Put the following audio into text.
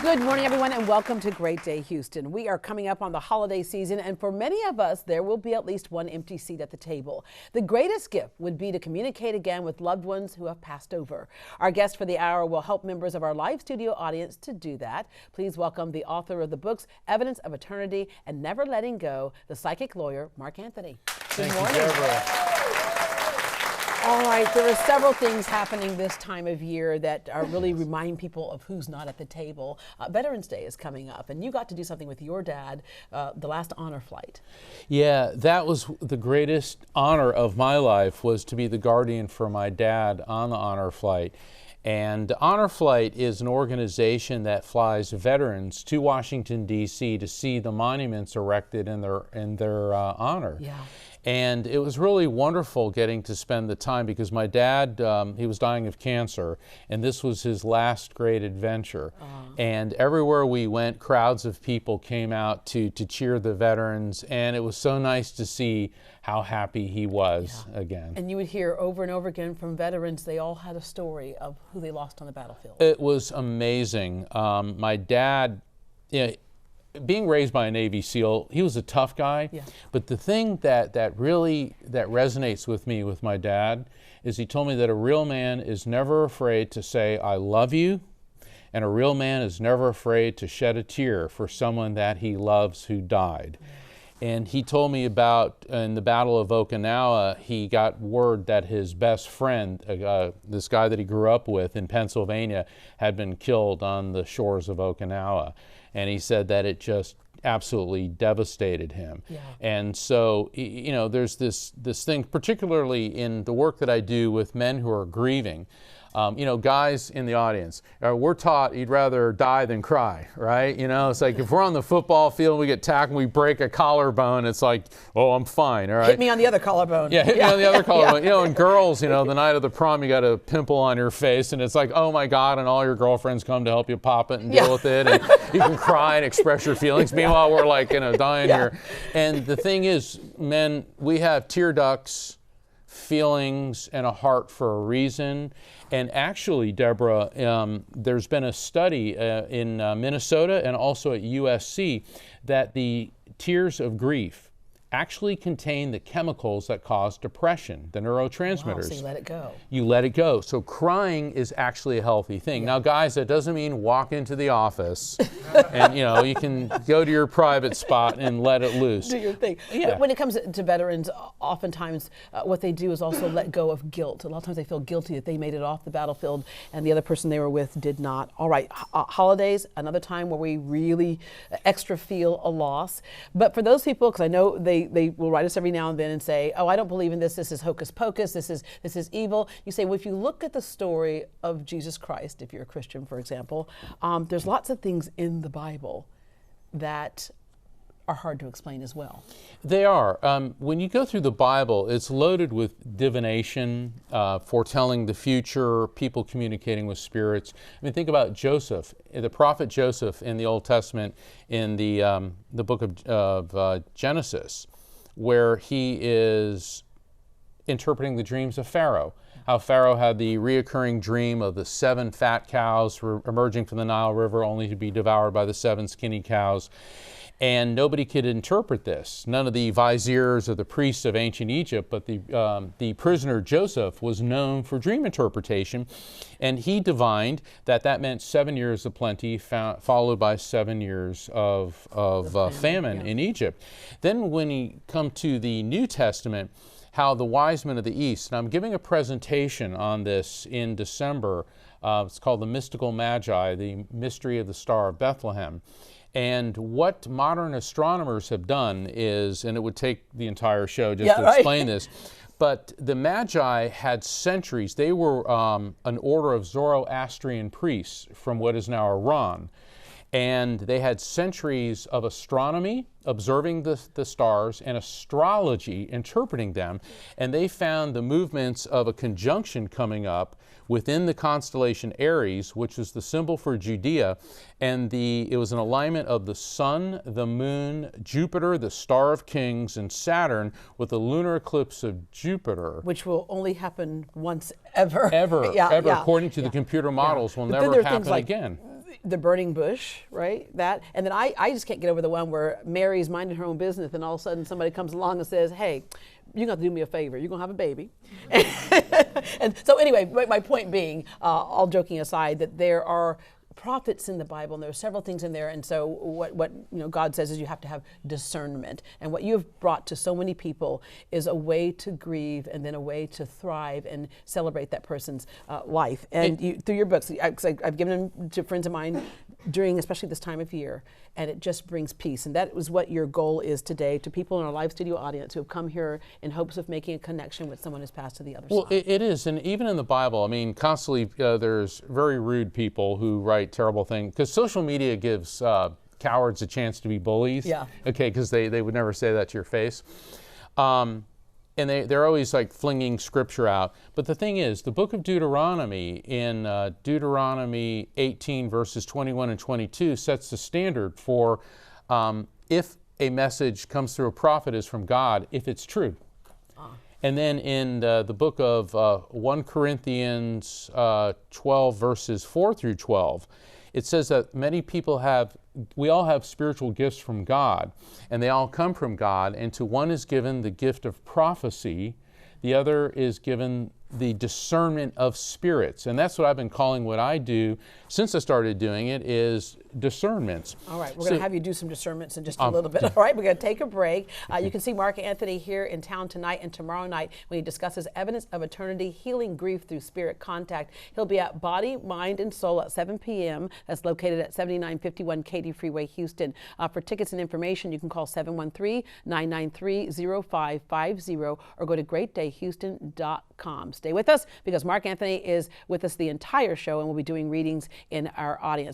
Good morning, everyone, and welcome to Great Day Houston. We are coming up on the holiday season, and for many of us, there will be at least one empty seat at the table. The greatest gift would be to communicate again with loved ones who have passed over. Our guest for the hour will help members of our live studio audience to do that. Please welcome the author of the books Evidence of Eternity and Never Letting Go, the psychic lawyer, Mark Anthony. Good morning. Thank you, Deborah. All right, there are several things happening this time of year that really remind people of who's not at the table. Veterans Day is coming up, and you got to do something with your dad, the last honor flight. Yeah, that was the greatest honor of my life, was to be the guardian for my dad on the honor flight. And Honor Flight is an organization that flies veterans to Washington, D.C. to see the monuments erected in their honor. Yeah. And it was really wonderful getting to spend the time, because my dad, he was dying of cancer, and this was his last great adventure. And everywhere we went, crowds of people came out to cheer the veterans, and it was so nice to see how happy he was again. And you would hear over and over again from veterans, they all had a story of who they lost on the battlefield. It was amazing. My dad, being raised by a Navy SEAL, he was a tough guy. Yeah. But the thing that resonates with me with my dad is he told me that a real man is never afraid to say, "I love you," and a real man is never afraid to shed a tear for someone that he loves who died. And he told me about, in the Battle of Okinawa, he got word that his best friend, this guy that he grew up with in Pennsylvania, had been killed on the shores of Okinawa. And he said that it just absolutely devastated him. Yeah. And so, you know, there's this thing, particularly in the work that I do with men who are grieving. You know, guys in the audience, we're taught you'd rather die than cry, right? You know, it's like if we're on the football field, we get tackled, we break a collarbone, it's like, oh, I'm fine, all right? Hit me on the other collarbone. Yeah, hit me on the other collarbone. You know, and girls, you know, the night of the prom, you got a pimple on your face, and it's like, oh my God, and all your girlfriends come to help you pop it and deal with it, and you can cry and express your feelings. Meanwhile, we're like, you know, dying here. And the thing is, men, we have tear ducts, feelings, and a heart for a reason. And actually, Deborah, there's been a study in Minnesota and also at USC that the tears of grief actually contain the chemicals that cause depression, the neurotransmitters. Wow, so you let it go. You let it go. So crying is actually a healthy thing. Now, guys, that doesn't mean walk into the office and, you know, you can go to your private spot and let it loose. Do your thing. Yeah. When it comes to veterans, oftentimes what they do is also let go of guilt. A lot of times they feel guilty that they made it off the battlefield and the other person they were with did not. All right, holidays, another time where we really extra feel a loss. But for those people, because I know they will write us every now and then and say, oh, I don't believe in this. This is hocus pocus. This is evil. You say, well, if you look at the story of Jesus Christ, if you're a Christian, for example, there's lots of things in the Bible that are hard to explain as well. They are. When you go through the Bible, it's loaded with divination, foretelling the future, people communicating with spirits. I mean, think about Joseph, the prophet Joseph in the Old Testament, in the book of Genesis, where he is interpreting the dreams of Pharaoh. How Pharaoh had the reoccurring dream of the 7 fat cows emerging from the Nile River only to be devoured by the 7 skinny cows. And nobody could interpret this. None of the viziers or the priests of ancient Egypt, but the prisoner Joseph was known for dream interpretation, and he divined that meant 7 years of plenty followed by 7 years of famine in Egypt. Then when you come to the New Testament, how the wise men of the East, and I'm giving a presentation on this in December, it's called The Mystical Magi, the Mystery of the Star of Bethlehem. And what modern astronomers have done is, and it would take the entire show just to explain this, but the Magi had centuries. They were an order of Zoroastrian priests from what is now Iran. And they had centuries of astronomy, observing the stars, and astrology, interpreting them. And they found the movements of a conjunction coming up within the constellation Aries, which is the symbol for Judea. And it was an alignment of the sun, the moon, Jupiter, the star of kings, and Saturn, with a lunar eclipse of Jupiter. Which will only happen once ever. Ever, according to the computer models, will never happen again. the burning bush, right? That, and then I just can't get over the one where Mary's minding her own business, and all of a sudden somebody comes along and says, "Hey, you're gonna have to do me a favor. You're gonna have a baby." And so anyway, my point being, all joking aside, that there are prophets in the Bible, and there are several things in there, and so what God says is you have to have discernment, and what you have brought to so many people is a way to grieve and then a way to thrive and celebrate that person's life. And you, through your books, I've given them to friends of mine during especially this time of year, and it just brings peace. And that was what your goal is today, to people in our live studio audience who have come here in hopes of making a connection with someone who's passed to the other side. Well, it is, and even in the Bible, I mean, constantly there's very rude people who write terrible things, because social media gives cowards a chance to be bullies. Yeah. Okay, because they would never say that to your face. And they're always like flinging scripture out. But the thing is, the book of Deuteronomy, in Deuteronomy 18 verses 21 and 22, sets the standard for if a message comes through a prophet is from God, if it's true. And then in the book of 1 Corinthians 12 verses 4 through 12, it says that many people we all have spiritual gifts from God, and they all come from God, and to one is given the gift of prophecy, the other is given the discernment of spirits. And that's what I've been calling what I do since I started doing it, is discernments. All right, we're going to have you do some discernments in just a little bit. All right, we're going to take a break. You can see Mark Anthony here in town tonight and tomorrow night when he discusses evidence of eternity, healing grief through spirit contact. He'll be at Body, Mind, and Soul at 7 p.m. That's located at 7951 Katy Freeway, Houston. For tickets and information, you can call 713-993-0550 or go to greatdayhouston.com. Stay with us, because Mark Anthony is with us the entire show, and we'll be doing readings in our audience.